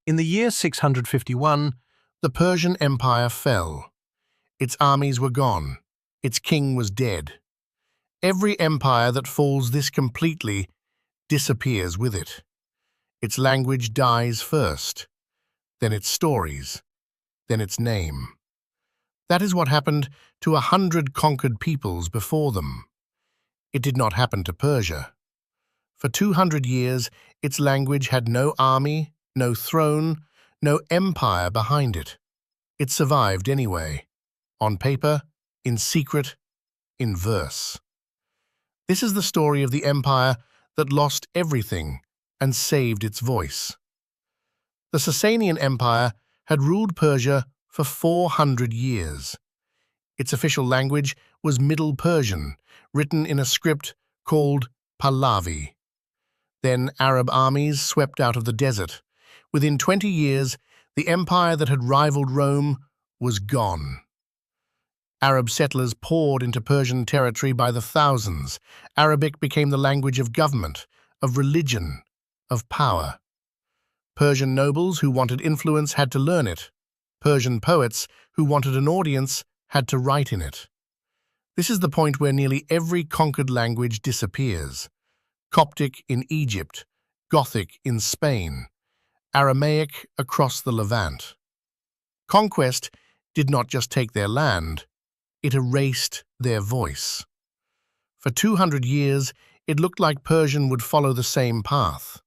In the year 651, The Persian Empire fell. Its armies were gone. Its king was dead. Every empire that falls this completely disappears with it. Its language dies first, then its stories, then its name. That is what happened to 100 conquered peoples before them. It did not happen to Persia. For 200 years, its language had no army, no throne, no empire behind it. It survived anyway, on paper, in secret, in verse. This is the story of the empire that lost everything and saved its voice. The Sasanian Empire had ruled Persia for 400 years. Its official language was Middle Persian, written in a script called Pahlavi. Then Arab armies swept out of the desert. Within 20 years, the empire that had rivaled Rome was gone. Arab settlers poured into Persian territory by the thousands. Arabic became the language of government, of religion, of power. Persian nobles who wanted influence had to learn it. Persian poets who wanted an audience had to write in it. This is the point where nearly every conquered language disappears. Coptic in Egypt, Gothic in Spain, Aramaic across the Levant. Conquest did not just take their land, it erased their voice. For 200 years, it looked like Persian would follow the same path.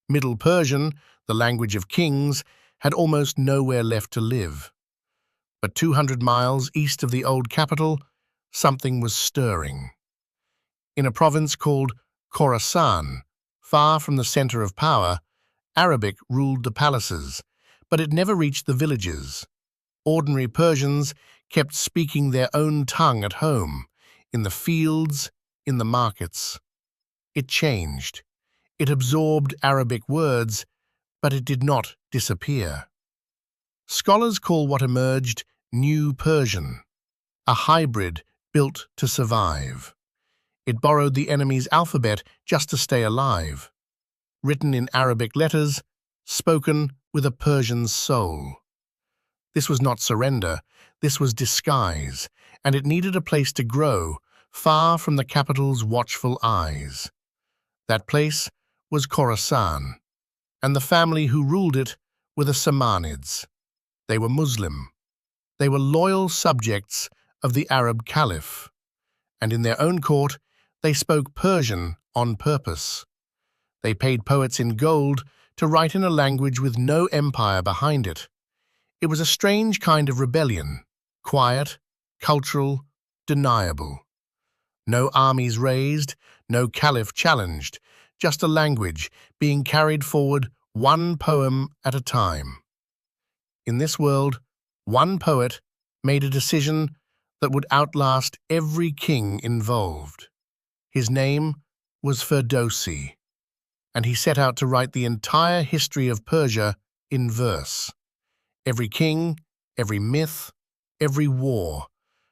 Middle Persian, the language of kings, had almost nowhere left to live. But 200 miles east of the old capital, something was stirring. In a province called Khorasan, far from the center of power, Arabic ruled the palaces, but it never reached the villages. Ordinary Persians kept speaking their own tongue at home, in the fields, in the markets. It changed. It absorbed Arabic words, but it did not disappear. Scholars call what emerged New Persian, a hybrid built to survive. It borrowed the enemy's alphabet just to stay alive. Written in Arabic letters, spoken with a Persian's soul. This was not surrender, this was disguise, and it needed a place to grow, far from the capital's watchful eyes. That place was Khorasan, and the family who ruled it were the Samanids. They were Muslim. They were loyal subjects of the Arab Caliph, and in their own court they spoke Persian on purpose. They paid poets in gold to write in a language with no empire behind it. It was a strange kind of rebellion, quiet, cultural, deniable. No armies raised, no caliph challenged, just a language being carried forward one poem at a time. In this world, one poet made a decision that would outlast every king involved. His name was Ferdowsi, and he set out to write the entire history of Persia in verse. Every king, every myth, every war,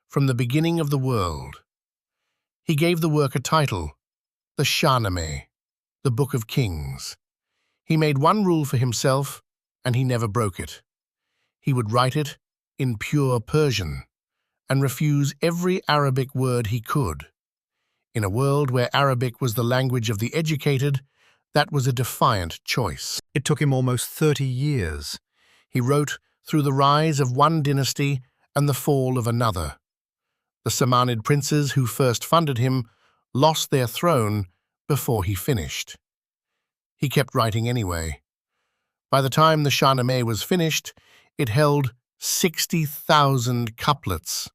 from the beginning of the world. He gave the work a title, the Shahnameh, the Book of Kings. He made one rule for himself, and he never broke it. He would write it in pure Persian, and refuse every Arabic word he could. In a world where Arabic was the language of the educated, that was a defiant choice. it took him almost 30 years. He wrote through the rise of one dynasty and the fall of another. The Samanid princes who first funded him lost their throne before he finished. He kept writing anyway. By the time the Shahnameh was finished, it held 60,000 couplets,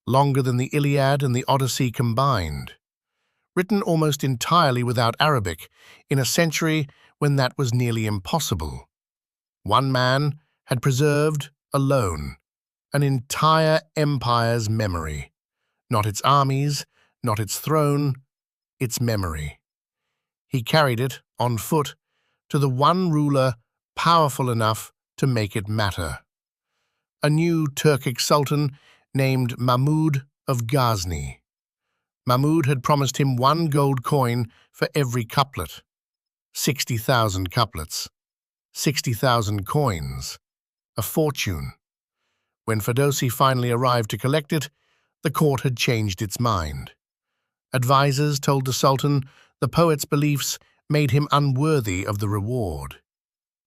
longer than the Iliad and the Odyssey combined. Written almost entirely without Arabic, in a century when that was nearly impossible. One man had preserved, alone, an entire empire's memory. Not its armies, not its throne, its memory. He carried it, on foot, to the one ruler powerful enough to make it matter. A new Turkic sultan named Mahmud of Ghazni. Mahmud had promised him 1 gold coin for every couplet. 60,000 couplets. 60,000 coins, a fortune. When Ferdowsi finally arrived to collect it, the court had changed its mind. Advisors told the Sultan the poet's beliefs made him unworthy of the reward.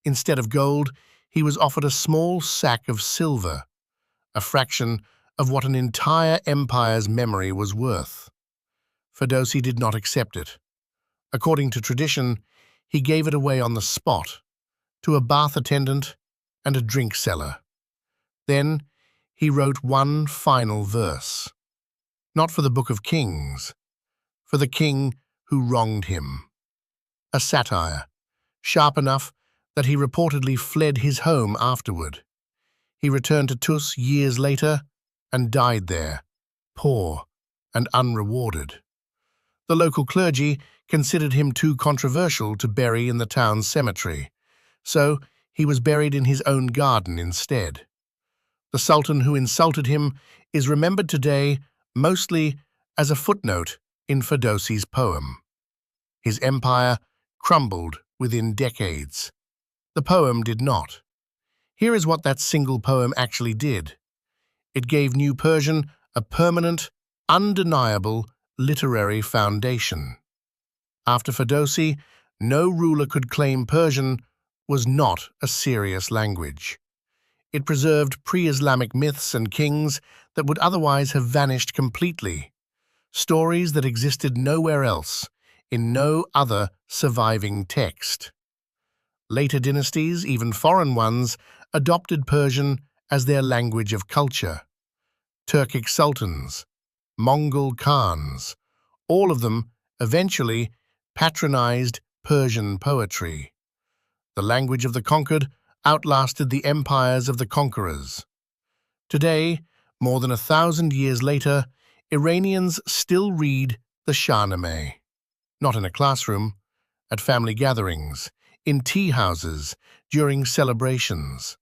Instead of gold, he was offered a small sack of silver, a fraction of what an entire empire's memory was worth. Ferdowsi did not accept it. According to tradition, he gave it away on the spot to a bath attendant and a drink seller. Then he wrote one final verse, not for the Book of Kings, for the king who wronged him. A satire, sharp enough that he reportedly fled his home afterward. He returned to Tus years later and died there, poor and unrewarded. The local clergy considered him too controversial to bury in the town's cemetery, so he was buried in his own garden instead. The Sultan who insulted him is remembered today mostly as a footnote in Ferdowsi's poem. His empire crumbled within decades. The poem did not. Here is what that single poem actually did. It gave New Persian a permanent, undeniable literary foundation. After Ferdowsi, no ruler could claim Persian was not a serious language. It preserved pre-Islamic myths and kings that would otherwise have vanished completely, stories that existed nowhere else, in no other surviving text. Later dynasties, even foreign ones, adopted Persian as their language of culture. Turkic sultans, Mongol khans, all of them eventually patronized Persian poetry. The language of the conquered outlasted the empires of the conquerors. Today, more than 1,000 years later, Iranians still read the Shahnameh, not in a classroom, at family gatherings, in tea houses, during celebrations.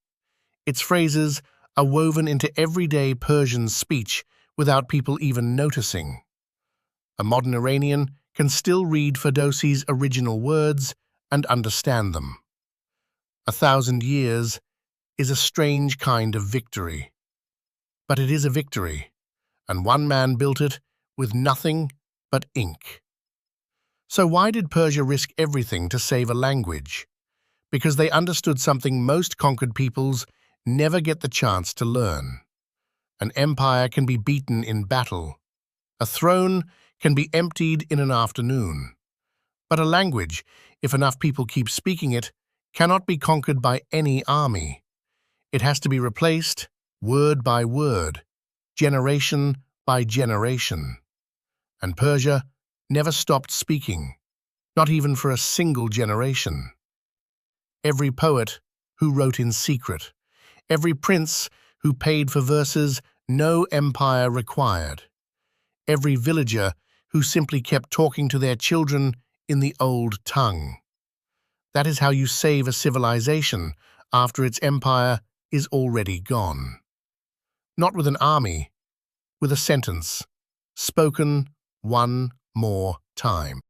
Its phrases are woven into everyday Persian speech without people even noticing. A modern Iranian can still read Ferdowsi's original words and understand them. 1,000 years is a strange kind of victory. But it is a victory, and one man built it with nothing but ink. So why did Persia risk everything to save a language? Because they understood something most conquered peoples never get the chance to learn. An empire can be beaten in battle. A throne can be emptied in an afternoon. But a language, if enough people keep speaking it, cannot be conquered by any army. It has to be replaced word by word, generation by generation. And Persia never stopped speaking, not even for a single generation. Every poet who wrote in secret, every prince who paid for verses no empire required, every villager who simply kept talking to their children in the old tongue. That is how you save a civilization after its empire is already gone. Not with an army, with a sentence, spoken one more time.